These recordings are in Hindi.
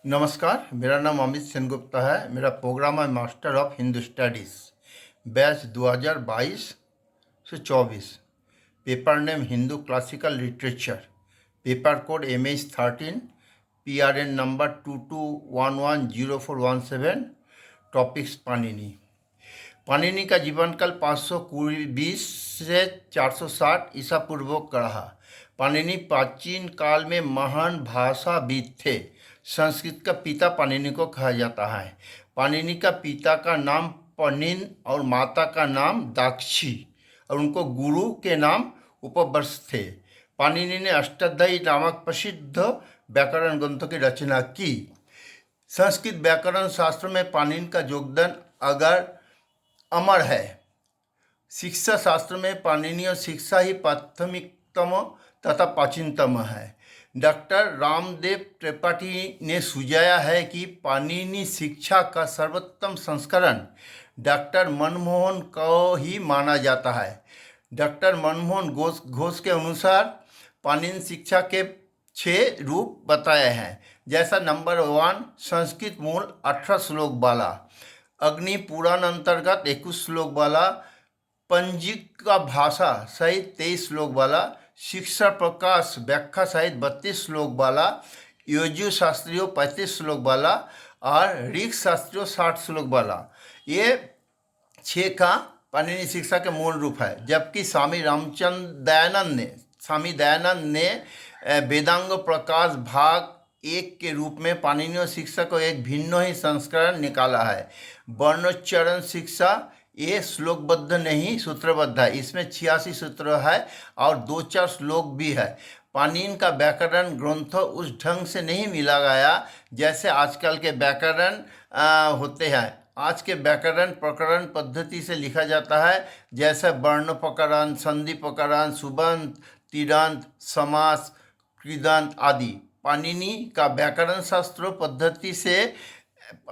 नमस्कार, मेरा नाम अमित सेनगुप्ता है। मेरा प्रोग्राम है master of Hindu studies, batch 2022 से 24। Paper name Hindu classical literature, paper code MH13, PRN number 22110417। Topics Panini. Panini का जीवनकाल 520 से 460 ईसा पूर्व का रहा। पाणिनि प्राचीन काल में महान भाषाविद थे। संस्कृत का पिता पाणिनि को कहा जाता है। पाणिनि का पिता का नाम पणिन और माता का नाम दाक्षी और उनको गुरु के नाम उपवर्ष थे। पाणिनि ने अष्टाध्यायी नामक प्रसिद्ध व्याकरण ग्रंथों की रचना की। संस्कृत व्याकरण शास्त्र में पाणिनि का योगदान अमर है। शिक्षा शास्त्र में पाणिनीय शिक्षा ही प्राथमिकतम तथा प्राचीनतम है। डॉक्टर रामदेव त्रिपाठी ने सुझाया है कि पाणिनि शिक्षा का सर्वोत्तम संस्करण डॉक्टर मनमोहन को ही माना जाता है। डॉक्टर मनमोहन घोष के अनुसार पाणिनि शिक्षा के 6 रूप बताए हैं। जैसा नंबर 1, संस्कृत मूल 18 श्लोक वाला, अग्नि पुराण अंतर्गत 21 श्लोक वाला, पंजिका भाषा सहित 23 श्लोक वाला, शिक्षा प्रकाश व्याख्या सहित 32 श्लोक वाला, यजु शास्त्रियों 35 श्लोक वाला और ऋग शास्त्रियों 60 श्लोक वाला। ये 6 का पाणिनि शिक्षा के मूल रूप है। जबकि स्वामी दयानंद ने वेदांग प्रकाश भाग 1 के रूप में पाणिनीय शिक्षा को एक भिन्न ही संस्करण निकाला है। वर्णोच्चारण शिक्षा ये श्लोकबद्ध नहीं सूत्रबद्ध है। इसमें 86 सूत्र है और 2-4 श्लोक भी है। पाणिनि का व्याकरण ग्रंथ उस ढंग से नहीं मिला गया जैसे आजकल के व्याकरण होते हैं। आज के व्याकरण प्रकरण पद्धति से लिखा जाता है, जैसे वर्ण प्रकरण, संधि प्रकरण, सुबंत, तिङांत, समास, कृदंत आदि। पाणिनि का व्याकरण शास्त्र पद्धति से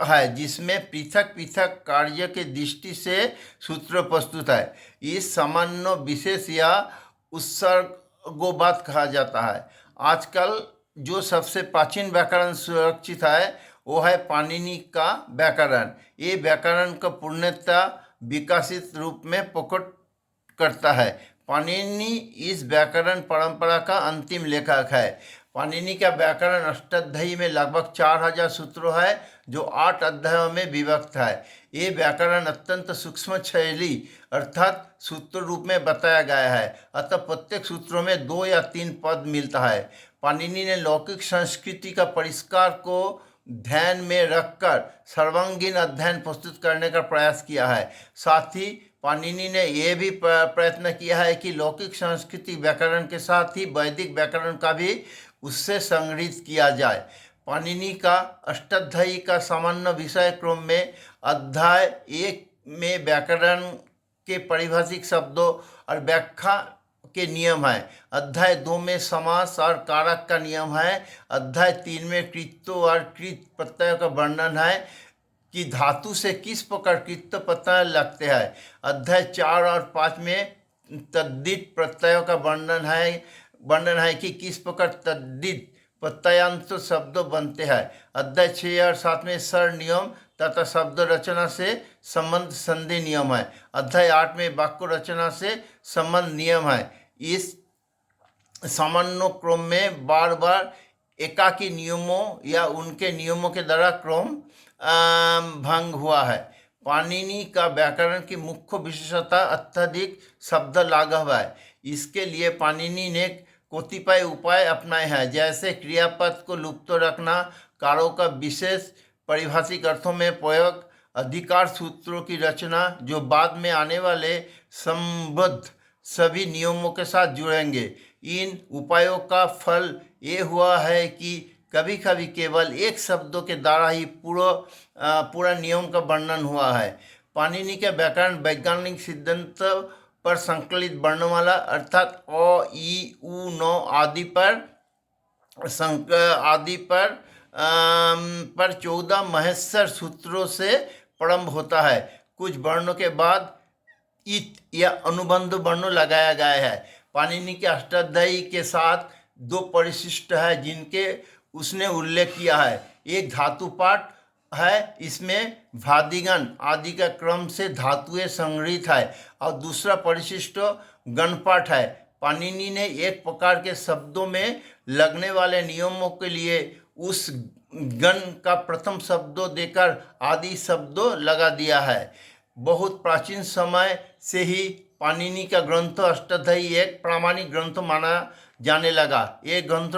है जिसमें पृथक पृथक कार्य के दृष्टि से सूत्र प्रस्तुत है। इस सामान्य विशेष या उत्सर्गोबाद कहा जाता है। आजकल जो सबसे प्राचीन व्याकरण सुरक्षित है वो है पाणिनि का व्याकरण। ये व्याकरण का पूर्णतः विकसित रूप में प्रकट करता है। पाणिनि इस व्याकरण परंपरा का अंतिम लेखक है। पाणिनि का व्याकरण अष्टाध्यायी में लगभग 4000 सूत्र है जो 8 अध्यायों में विभक्त है। ये व्याकरण अत्यंत सूक्ष्म शैली अर्थात सूत्र रूप में बताया गया है। अतः प्रत्येक सूत्रों में 2 या 3 पद मिलता है। पाणिनि ने लौकिक संस्कृति का परिष्कार को ध्यान में रखकर सर्वांगीण अध्ययन प्रस्तुत करने का प्रयास किया है। साथ ही पाणिनि ने यह भी प्रयत्न किया है कि लौकिक संस्कृति व्याकरण के साथ ही वैदिक व्याकरण का भी उससे संग्रहित किया जाए। पाणिनि का अष्टाध्यायी का सामान्य विषय क्रम में अध्याय 1 में व्याकरण के पारिभाषिक शब्दों और व्याख्या के नियम है। अध्याय 2 में समास और कारक का नियम है। अध्याय 3 में कृत्यों और कृत प्रत्ययों का वर्णन है कि धातु से किस प्रकार कृत प्रत्यय लगते हैं। अध्याय 4 और 5 में तद्धित प्रत्ययों का वर्णन है कि किस प्रकार तद्धित प्रत्ययांत शब्द बनते हैं। अध्याय 6 और 7 में स्वर नियम तथा शब्द रचना से संबंध संधि नियम है। अध्याय 8 में वाक्य रचना से संबंध नियम है। इस सामान्य क्रम में बार बार एकाकी नियमों या उनके नियमों के द्वारा क्रम भंग हुआ है। पाणिनि का व्याकरण की मुख्य विशेषता अत्यधिक शब्द लाघव है। इसके लिए पाणिनि ने कतिपय उपाय अपनाए हैं, जैसे क्रियापद को लुप्त रखना, कारों का विशेष पारिभाषिक अर्थों में प्रयोग, अधिकार सूत्रों की रचना जो बाद में आने वाले संबद्ध सभी नियमों के साथ जुड़ेंगे। इन उपायों का फल ये हुआ है कि कभी कभी केवल एक शब्दों के द्वारा ही पूरा नियम का वर्णन हुआ है। पाणिनि का व्याकरण वैज्ञानिक सिद्धांत पर संकलित वर्णमाला अर्थात अ, ई, उ, न आदि पर 14 महेश्वर सूत्रों से प्रारंभ होता है। कुछ वर्णों के बाद इत या अनुबंध वर्ण लगाया गया है। पाणिनि के अष्टाध्यायी के साथ 2 परिशिष्ट है जिनके उसने उल्लेख किया है। एक धातु पाठ है, इसमें भादिगण आदि का क्रम से धातुएं संग्रहित है, और दूसरा परिशिष्ट गणपाठ है। पाणिनि ने एक प्रकार के शब्दों में लगने वाले नियमों के लिए उस गण का प्रथम शब्दों देकर आदि शब्दों लगा दिया है। बहुत प्राचीन समय से ही पाणिनि का ग्रंथ अष्टाध्यायी एक प्रामाणिक ग्रंथ माना जाने लगा। ये ग्रंथ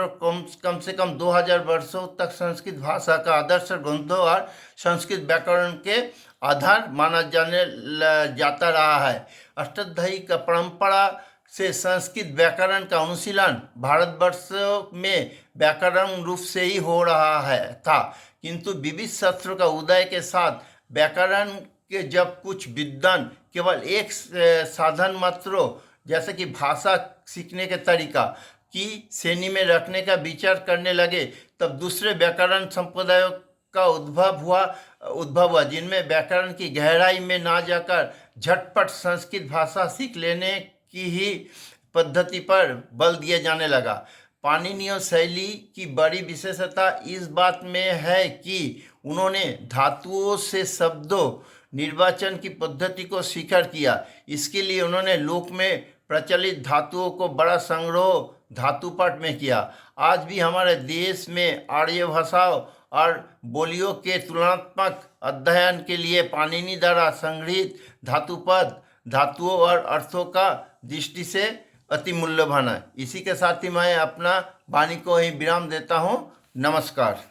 कम से कम 2000 वर्षों तक संस्कृत भाषा का आदर्श ग्रंथ और संस्कृत व्याकरण के आधार माना जाता रहा है। अष्टाध्यायी का परंपरा से संस्कृत व्याकरण का अनुशीलन भारतवर्ष में व्याकरण रूप से ही हो रहा था, किंतु विविध शास्त्रों का उदय के साथ व्याकरण के जब कुछ विद्वान केवल एक साधन मात्र जैसे कि भाषा सीखने के तरीका की श्रेणी में रखने का विचार करने लगे, तब दूसरे व्याकरण संप्रदायों का उद्भव हुआ जिनमें व्याकरण की गहराई में ना जाकर झटपट संस्कृत भाषा सीख लेने की ही पद्धति पर बल दिया जाने लगा। पाणिनीय शैली की बड़ी विशेषता इस बात में है कि उन्होंने धातुओं से शब्दों निर्वाचन की पद्धति को स्वीकार किया। इसके लिए उन्होंने लोक में प्रचलित धातुओं को बड़ा संग्रह धातुपाठ में किया। आज भी हमारे देश में आर्य भाषाओं और बोलियों के तुलनात्मक अध्ययन के लिए पाणिनि द्वारा संग्रहित धातुपद धातुओं और अर्थों का दृष्टि से अति मूल्यवान है। इसी के साथ ही मैं अपना वाणी को ही विराम देता हूँ। नमस्कार।